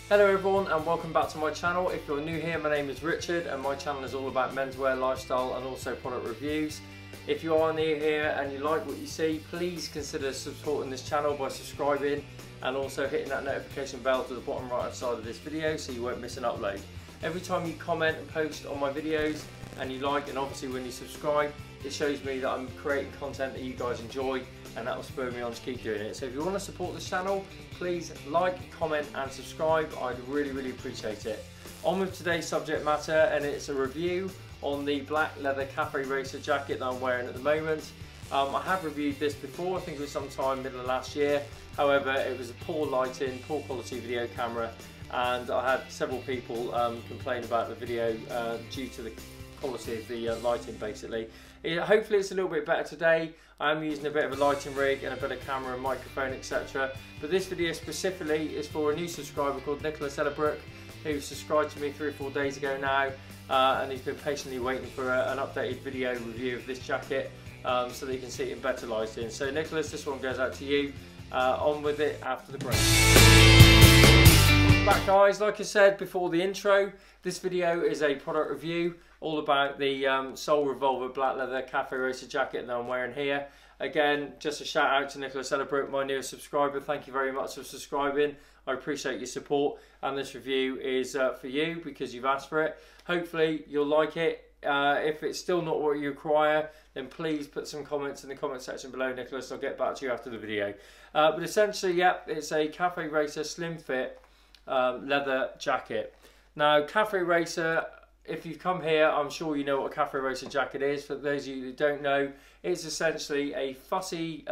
Hello everyone and welcome back to my channel. If you're new here, my name is Richard and my channel is all about menswear, lifestyle and also product reviews. If you are new here and you like what you see, please consider supporting this channel by subscribing and also hitting that notification bell to the bottom right hand side of this video so you won't miss an upload. Every time you comment and post on my videos and you like, and obviously when you subscribe, it shows me that I'm creating content that you guys enjoy, and that will spur me on to keep doing it. So if you want to support this channel, please like, comment and subscribe. I'd really appreciate it. On with today's subject matter, and it's a review on the black leather cafe racer jacket that I'm wearing at the moment. I have reviewed this before, I think it was sometime middle of last year. However, it was a poor lighting, poor quality video camera, and I had several people complain about the video due to the quality of the lighting basically. Hopefully it's a little bit better today. I am using a bit of a lighting rig and a better camera and microphone, etc. But this video specifically is for a new subscriber called Nicholas Ellerbrook, who subscribed to me 3 or 4 days ago now, and he's been patiently waiting for an updated video review of this jacket so that you can see it in better lighting. So Nicholas, this one goes out to you. On with it after the break. Back guys, like I said before the intro, this video is a product review all about the Revolver black leather cafe racer jacket that I'm wearing here. Again, just a shout out to Nicholas Ellerbrook, my newest subscriber. Thank you very much for subscribing. I appreciate your support, and this review is for you because you've asked for it. Hopefully you'll like it. If it's still not what you require, then please put some comments in the comment section below, Nicholas. I'll get back to you after the video. But essentially, yeah, it's a cafe racer slim fit leather jacket. Now, cafe racer, if you've come here, I'm sure you know what a cafe racer jacket is. For those of you who don't know, it's essentially a fuss-free,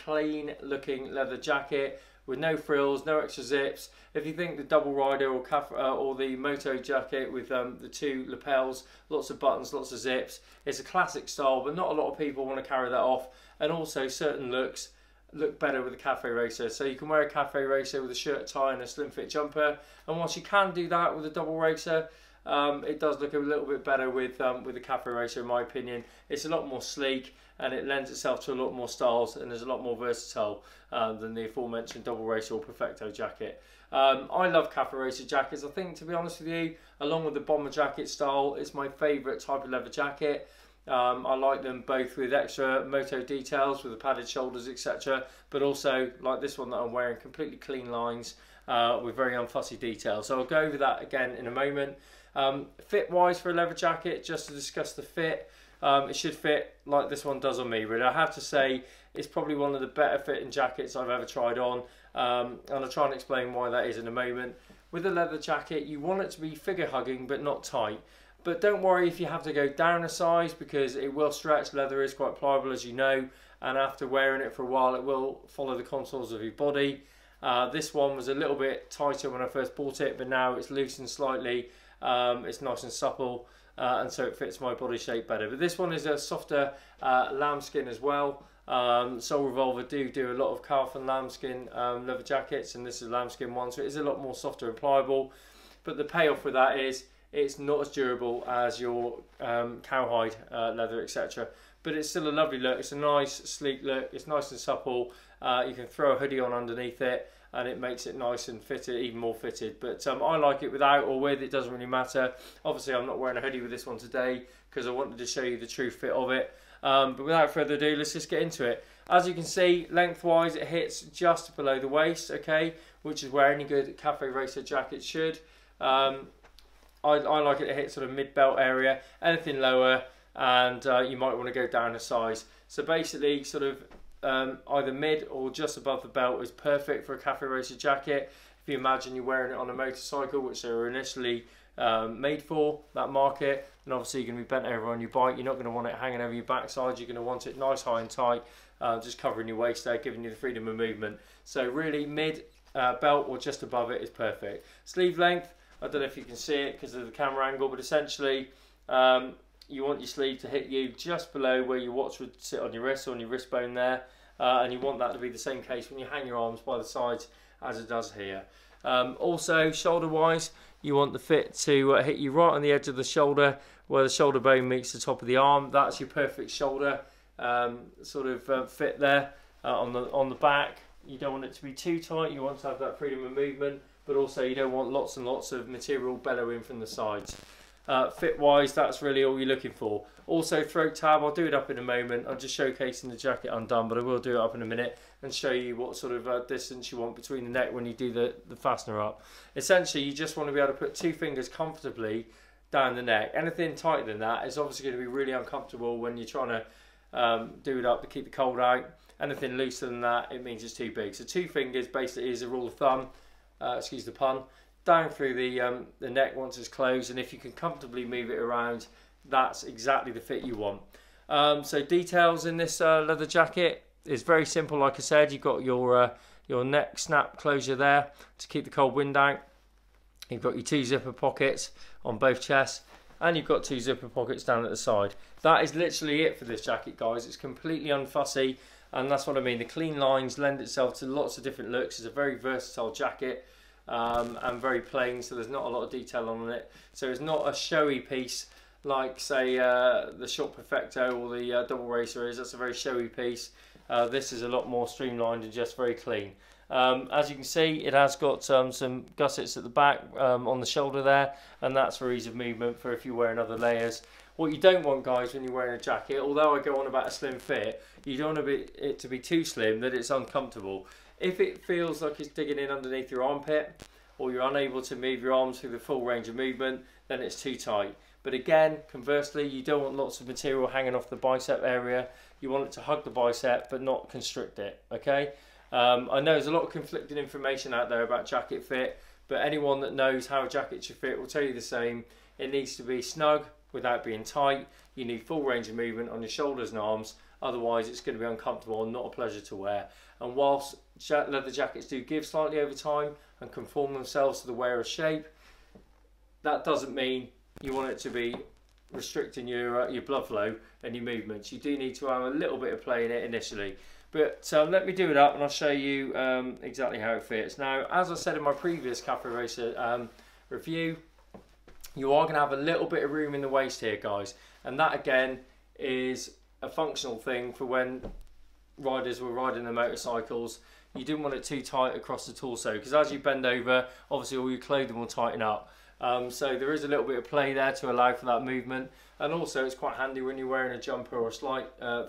clean-looking leather jacket with no frills, no extra zips. If you think the double rider or the moto jacket with the 2 lapels, lots of buttons, lots of zips, it's a classic style, but not a lot of people want to carry that off. And also, certain looks look better with a cafe racer. So you can wear a cafe racer with a shirt, tie and a slim fit jumper, and whilst you can do that with a double racer, it does look a little bit better with the cafe racer in my opinion. It's a lot more sleek and it lends itself to a lot more styles and is a lot more versatile than the aforementioned double racer or perfecto jacket. I love cafe racer jackets. I think, to be honest with you, along with the bomber jacket style, it's my favourite type of leather jacket. I like them both with extra moto details, with the padded shoulders, etc. But also, like this one that I'm wearing, completely clean lines with very unfussy details. So I'll go over that again in a moment. Fit wise for a leather jacket, just to discuss the fit, it should fit like this one does on me, really. I have to say it's probably one of the better fitting jackets I've ever tried on, and I'll try and explain why that is in a moment. With a leather jacket, you want it to be figure hugging but not tight. But don't worry if you have to go down a size, because it will stretch. Leather is quite pliable, as you know, and after wearing it for a while it will follow the contours of your body. This one was a little bit tighter when I first bought it, but now it's loosened slightly. It's nice and supple, and so it fits my body shape better. But this one is a softer lambskin as well. Revolver do a lot of calf and lambskin leather jackets, and this is a lambskin one, so it is a lot more softer and pliable. But the payoff with that is it's not as durable as your cowhide leather, etc. But it's still a lovely look. It's a nice sleek look. It's nice and supple. You can throw a hoodie on underneath it and it makes it nice and fitted, even more fitted. But I like it without or with, it doesn't really matter. Obviously I'm not wearing a hoodie with this one today because I wanted to show you the true fit of it. But without further ado, let's just get into it. As you can see, lengthwise it hits just below the waist, okay, which is where any good cafe racer jacket should. I like it to hit sort of mid-belt area. Anything lower and you might want to go down a size. So basically sort of either mid or just above the belt is perfect for a cafe racer jacket. If you imagine you're wearing it on a motorcycle, which they were initially made for, that market, and obviously you're going to be bent over on your bike. You're not going to want it hanging over your backside. You're going to want it nice, high and tight, just covering your waist there, giving you the freedom of movement. So really mid belt or just above it is perfect. Sleeve length, I don't know if you can see it because of the camera angle, but essentially you want your sleeve to hit you just below where your watch would sit on your wrist, or on your wrist bone there, and you want that to be the same case when you hang your arms by the sides as it does here. Also, shoulder wise, you want the fit to hit you right on the edge of the shoulder where the shoulder bone meets the top of the arm. That's your perfect shoulder fit there. On the back, you don't want it to be too tight, you want to have that freedom of movement, but also you don't want lots and lots of material bellowing from the sides. Fit wise, that's really all you're looking for. Also throat tab, I'll do it up in a moment. I'm just showcasing the jacket undone, but I will do it up in a minute and show you what sort of distance you want between the neck when you do the fastener up. Essentially, you just want to be able to put 2 fingers comfortably down the neck. Anything tighter than that is obviously going to be really uncomfortable when you're trying to do it up to keep the cold out. Anything looser than that, it means it's too big. So 2 fingers basically is a rule of thumb, excuse the pun, down through the neck once it's closed, and if you can comfortably move it around, that's exactly the fit you want. So details in this leather jacket is very simple. Like I said, you've got your neck snap closure there to keep the cold wind out. You've got your 2 zipper pockets on both chests, and you've got 2 zipper pockets down at the side. That is literally it for this jacket, guys. It's completely unfussy, and that's what I mean. The clean lines lend itself to lots of different looks. It's a very versatile jacket. And very plain, so there's not a lot of detail on it. So it's not a showy piece like, say, the Short Perfecto or the Double Racer is. That's a very showy piece. This is a lot more streamlined and just very clean. As you can see, it has got some gussets at the back on the shoulder there, and that's for ease of movement for if you're wearing other layers. What you don't want, guys, when you're wearing a jacket, although I go on about a slim fit, you don't want it to be too slim that it's uncomfortable. If it feels like it's digging in underneath your armpit, or you're unable to move your arms through the full range of movement, then it's too tight. But again, conversely, you don't want lots of material hanging off the bicep area. You want it to hug the bicep, but not constrict it, okay? I know there's a lot of conflicting information out there about jacket fit, but anyone that knows how a jacket should fit will tell you the same. It needs to be snug without being tight. You need full range of movement on your shoulders and arms, otherwise it's going to be uncomfortable and not a pleasure to wear. And whilst leather jackets do give slightly over time and conform themselves to the wearer's shape, that doesn't mean you want it to be restricting your blood flow and your movements. You do need to have a little bit of play in it initially. But let me do it up and I'll show you exactly how it fits. Now, as I said in my previous Cafe Racer review, you are going to have a little bit of room in the waist here, guys. And that, again, is a functional thing for when riders were riding their motorcycles. You didn't want it too tight across the torso, because as you bend over, obviously all your clothing will tighten up. So there is a little bit of play there to allow for that movement, and also it's quite handy when you're wearing a jumper or a slight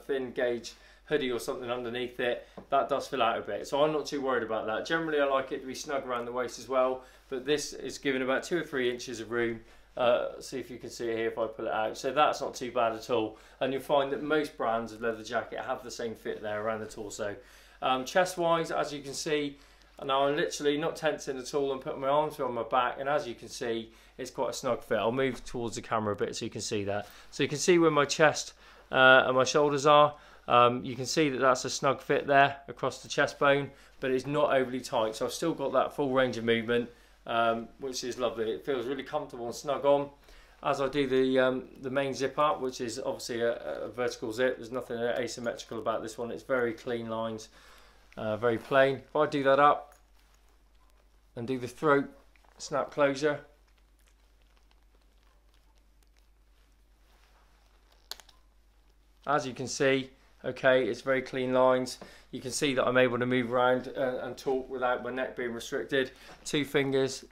thin gauge hoodie or something underneath it. That does fill out a bit, so I'm not too worried about that. Generally I like it to be snug around the waist as well, but this is giving about 2 or 3 inches of room. See if you can see it here if I pull it out. So that's not too bad at all, and you'll find that most brands of leather jacket have the same fit there around the torso. Chest wise, as you can see, now I'm literally not tensing at all and putting my arms on my back, and as you can see, it's quite a snug fit. I'll move towards the camera a bit so you can see that. So you can see where my chest and my shoulders are. You can see that that's a snug fit there across the chest bone, but it's not overly tight, so I've still got that full range of movement, which is lovely. It feels really comfortable and snug on. As I do the main zip up, which is obviously a vertical zip, there's nothing asymmetrical about this one. It's very clean lines, very plain. If I do that up and do the throat snap closure, as you can see, okay, it's very clean lines. You can see that I'm able to move around and talk without my neck being restricted. 2 fingers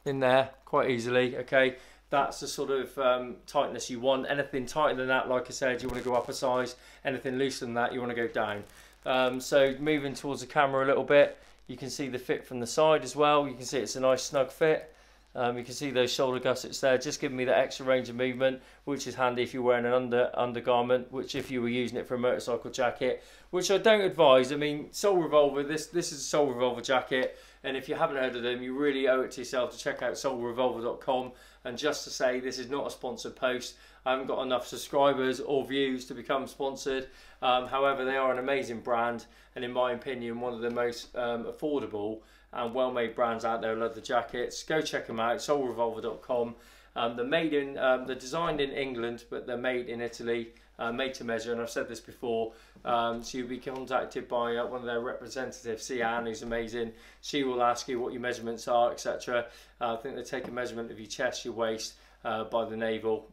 in there quite easily, okay. That's the sort of tightness you want. Anything tighter than that, like I said, you want to go up a size. Anything looser than that, you want to go down. So moving towards the camera a little bit, you can see the fit from the side as well. You can see it's a nice snug fit. You can see those shoulder gussets there, just giving me that extra range of movement, which is handy if you're wearing an undergarment, which if you were using it for a motorcycle jacket, which I don't advise. I mean, Soul Revolver, this is a Soul Revolver jacket, and if you haven't heard of them, you really owe it to yourself to check out soulrevolver.com. And just to say, this is not a sponsored post. I haven't got enough subscribers or views to become sponsored. However, they are an amazing brand, and in my opinion, one of the most affordable and well-made brands out there. Leather jackets. Go check them out. Soulrevolver.com. They're designed in England, but they're made in Italy, made to measure. And I've said this before. So you'll be contacted by one of their representatives, Sian, who's amazing. She will ask you what your measurements are, etc. I think they take a measurement of your chest, your waist, by the navel,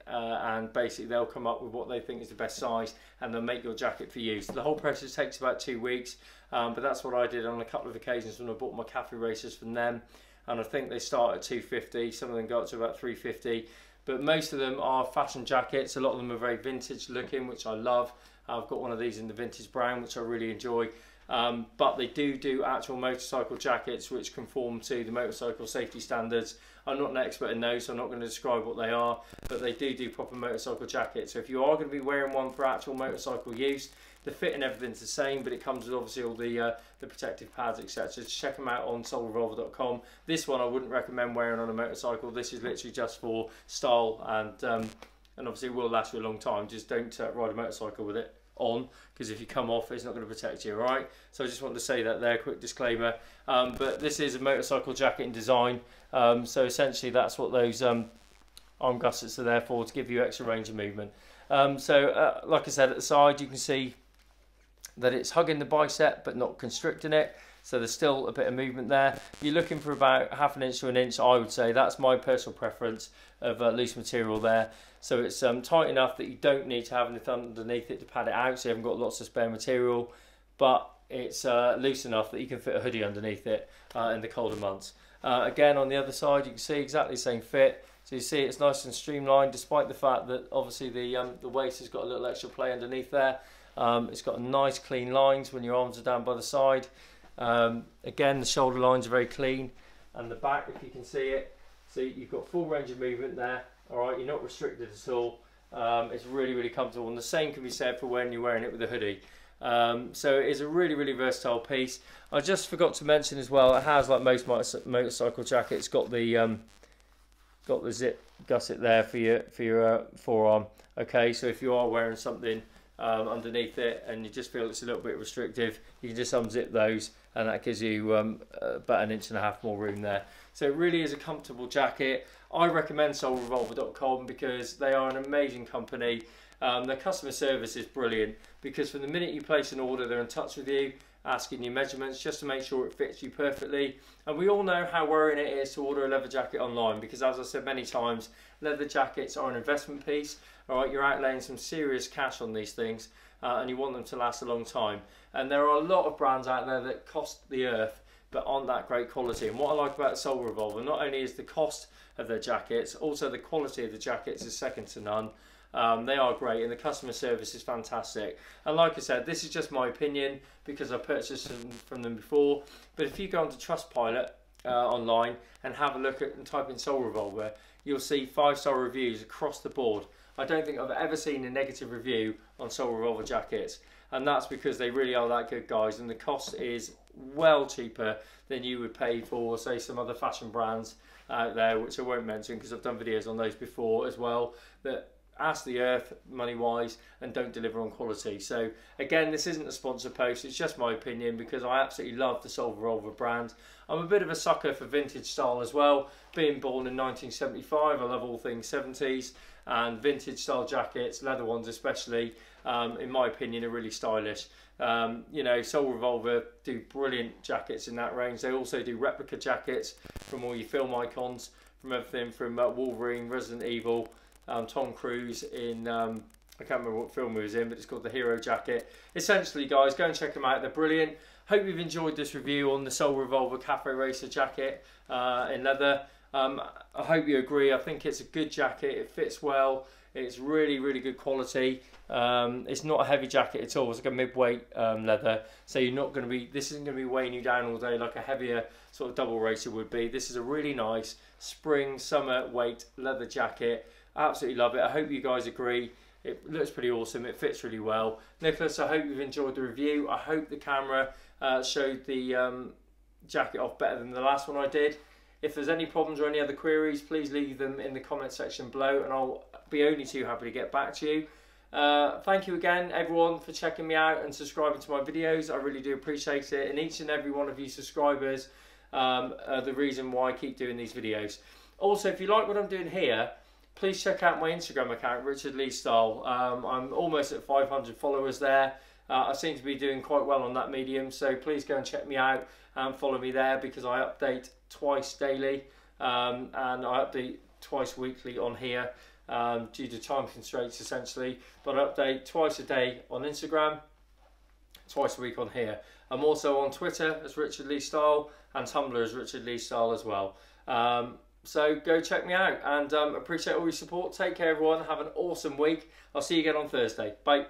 and basically they'll come up with what they think is the best size, and they'll make your jacket for you. So the whole process takes about 2 weeks, but that's what I did on a couple of occasions when I bought my cafe racers from them, and I think they start at $250, some of them go up to about $350, but most of them are fashion jackets. A lot of them are very vintage looking, which I love. I've got one of these in the vintage brown, which I really enjoy. But they do actual motorcycle jackets which conform to the motorcycle safety standards. I'm not an expert in those, so I'm not going to describe what they are, but they do proper motorcycle jackets. So if you are going to be wearing one for actual motorcycle use, the fit and everything's the same, but it comes with obviously all the protective pads, etc. So check them out on soulrevolver.com. This one I wouldn't recommend wearing on a motorcycle. This is literally just for style, and obviously it will last you a long time. Just don't ride a motorcycle with it on, because if you come off, it's not going to protect you. Alright, so I just wanted to say that there, quick disclaimer. But this is a motorcycle jacket in design, so essentially that's what those arm gussets are there for, to give you extra range of movement. Like I said, at the side you can see that it's hugging the bicep but not constricting it, so there's still a bit of movement there. If you're looking for about 1/2 inch to 1 inch, I would say that's my personal preference of loose material there. So it's tight enough that you don't need to have anything underneath it to pad it out, so you haven't got lots of spare material, but it's loose enough that you can fit a hoodie underneath it in the colder months. Again, on the other side you can see exactly the same fit. So you see it's nice and streamlined, despite the fact that obviously the waist has got a little extra play underneath there. It's got nice clean lines when your arms are down by the side. Again, the shoulder lines are very clean, and the back, if you can see it, so you've got full range of movement there. Alright, you're not restricted at all. It's really comfortable, and the same can be said for when you're wearing it with a hoodie. So it is a really versatile piece. I just forgot to mention as well, it has, like most motorcycle jackets, got the zip gusset there for your forearm. Okay, so if you are wearing something underneath it and you just feel it's a little bit restrictive, you can just unzip those, and that gives you about 1.5 inches more room there. So it really is a comfortable jacket. I recommend soulrevolver.com because they are an amazing company. Their customer service is brilliant, because from the minute you place an order, they're in touch with you, asking you measurements just to make sure it fits you perfectly. And we all know how worrying it is to order a leather jacket online, because as I said many times, leather jackets are an investment piece. Alright, you're outlaying some serious cash on these things, and you want them to last a long time. And there are a lot of brands out there that cost the earth but aren't that great quality. And what I like about Soul Revolver, not only is the cost of their jackets, also the quality of the jackets is second to none. They are great, and the customer service is fantastic. And like I said, this is just my opinion because I purchased them from them before. But if you go onto Trustpilot online and have a look at and type in Soul Revolver, you'll see 5-star reviews across the board. I don't think I've ever seen a negative review on Soul Revolver jackets, and that's because they really are that good, guys, and the cost is well cheaper than you would pay for, say, some other fashion brands out there, which I won't mention because I've done videos on those before as well, that ask the earth money wise and don't deliver on quality. So again, this isn't a sponsor post, it's just my opinion because I absolutely love the Soul Revolver brand. I'm a bit of a sucker for vintage style as well. Being born in 1975, I love all things 70s, and vintage style jackets, leather ones especially, in my opinion, are really stylish. You know, Soul Revolver do brilliant jackets in that range. They also do replica jackets from all your film icons, from everything from Wolverine, Resident Evil, Tom Cruise in, I can't remember what film he was in, but it's called the Hero Jacket. Essentially, guys, go and check them out. They're brilliant. Hope you've enjoyed this review on the Soul Revolver Cafe Racer jacket in leather. I hope you agree. I think it's a good jacket. It fits well. It's really good quality. It's not a heavy jacket at all. It's like a mid-weight leather, so you're not going to be, this isn't going to be weighing you down all day like a heavier sort of double racer would be. This is a really nice spring summer weight leather jacket. Absolutely love it. I hope you guys agree. It looks pretty awesome. It fits really well. Nicholas, I hope you've enjoyed the review. I hope the camera showed the jacket off better than the last one I did. If there's any problems or any other queries, please leave them in the comment section below and I'll be only too happy to get back to you. Thank you again, everyone, for checking me out and subscribing to my videos. I really do appreciate it, and each and every one of you subscribers are the reason why I keep doing these videos. Also, if you like what I'm doing here, please check out my Instagram account, Richard Lee Style. I'm almost at 500 followers there. I seem to be doing quite well on that medium, so please go and check me out and follow me there, because I update twice daily and I update twice weekly on here. due to time constraints essentially, but I update twice a day on Instagram, twice a week on here. I'm also on Twitter as Richard Lee Style and Tumblr as Richard Lee Style as well. So go check me out, and appreciate all your support. Take care everyone, have an awesome week. I'll see you again on Thursday. Bye.